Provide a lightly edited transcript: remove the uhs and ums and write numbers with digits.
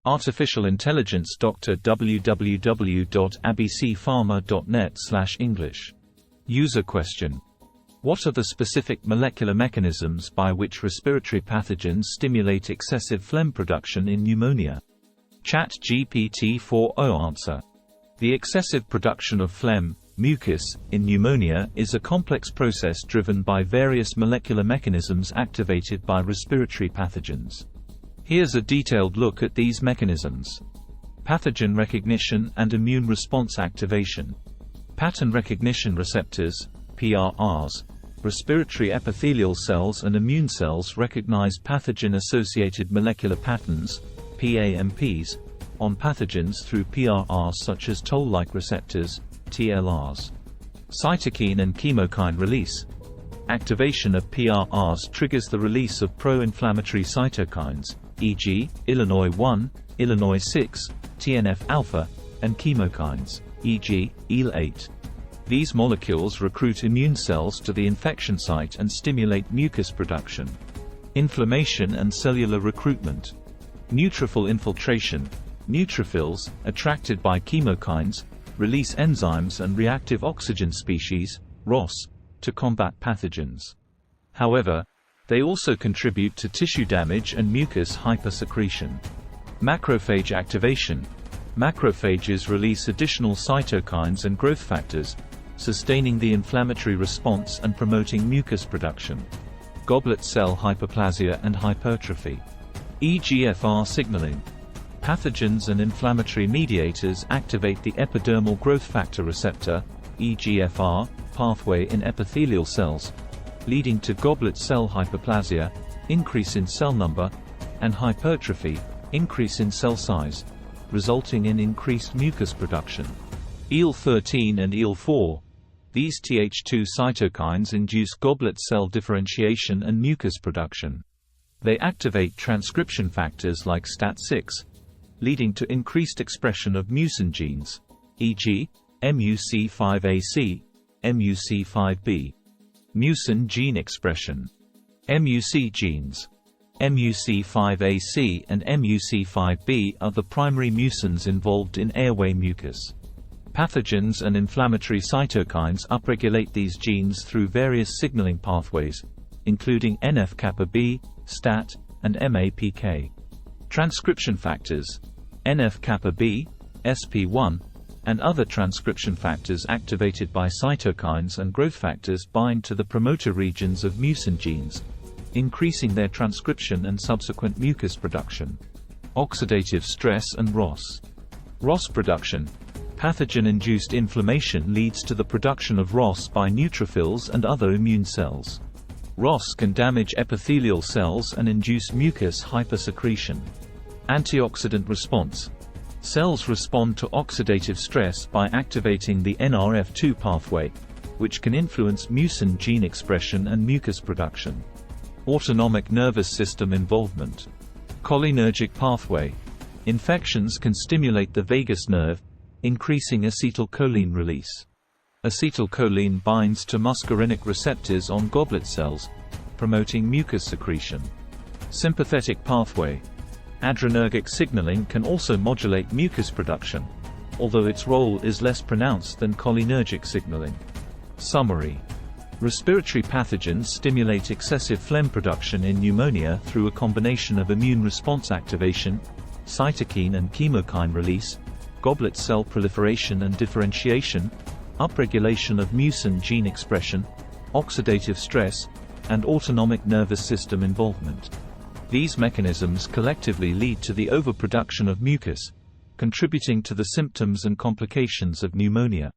Artificial Intelligence Dr. www.abcpharma.net/English. User question: what are the specific molecular mechanisms by which respiratory pathogens stimulate excessive phlegm production in pneumonia? ChatGPT-4o answer: the excessive production of phlegm, mucus, in pneumonia is a complex process driven by various molecular mechanisms activated by respiratory pathogens. Here's a detailed look at these mechanisms. Pathogen recognition and immune response activation. Pattern recognition receptors, PRRs, respiratory epithelial cells and immune cells recognize pathogen-associated molecular patterns, PAMPs, on pathogens through PRRs such as toll-like receptors, TLRs. Cytokine and chemokine release. Activation of PRRs triggers the release of pro-inflammatory cytokines, e.g., Illinois 1, Illinois 6, TNF-alpha, and chemokines, e.g., IL-8. These molecules recruit immune cells to the infection site and stimulate mucus production. Inflammation and cellular recruitment. Neutrophil infiltration. Neutrophils, attracted by chemokines, release enzymes and reactive oxygen species, ROS, to combat pathogens. However, they also contribute to tissue damage and mucus hypersecretion. Macrophage activation. Macrophages release additional cytokines and growth factors, sustaining the inflammatory response and promoting mucus production. Goblet cell hyperplasia and hypertrophy. EGFR signaling. Pathogens and inflammatory mediators activate the epidermal growth factor receptor, EGFR, pathway in epithelial cells, leading to goblet cell hyperplasia, increase in cell number, and hypertrophy, increase in cell size, resulting in increased mucus production. IL-13 and IL-4. These Th2 cytokines induce goblet cell differentiation and mucus production. They activate transcription factors like STAT6, leading to increased expression of mucin genes, e.g., MUC5AC, MUC5B. Mucin gene expression. MUC genes. MUC5AC and MUC5B are the primary mucins involved in airway mucus. Pathogens and inflammatory cytokines upregulate these genes through various signaling pathways, including NF-kappa B, STAT, and MAPK. Transcription factors. NF-kappa B, SP1, and other transcription factors activated by cytokines and growth factors bind to the promoter regions of mucin genes, increasing their transcription and subsequent mucus production. Oxidative stress and ROS. ROS production. Pathogen-induced inflammation leads to the production of ROS by neutrophils and other immune cells. ROS can damage epithelial cells and induce mucus hypersecretion. Antioxidant response. Cells respond to oxidative stress by activating the NRF2 pathway, which can influence mucin gene expression and mucus production. Autonomic nervous system involvement. Cholinergic pathway. Infections can stimulate the vagus nerve, increasing acetylcholine release. Acetylcholine binds to muscarinic receptors on goblet cells, promoting mucus secretion. Sympathetic pathway. Adrenergic signaling can also modulate mucus production, although its role is less pronounced than cholinergic signaling. Summary. Respiratory pathogens stimulate excessive phlegm production in pneumonia through a combination of immune response activation, cytokine and chemokine release, goblet cell proliferation and differentiation, upregulation of mucin gene expression, oxidative stress, and autonomic nervous system involvement. These mechanisms collectively lead to the overproduction of mucus, contributing to the symptoms and complications of pneumonia.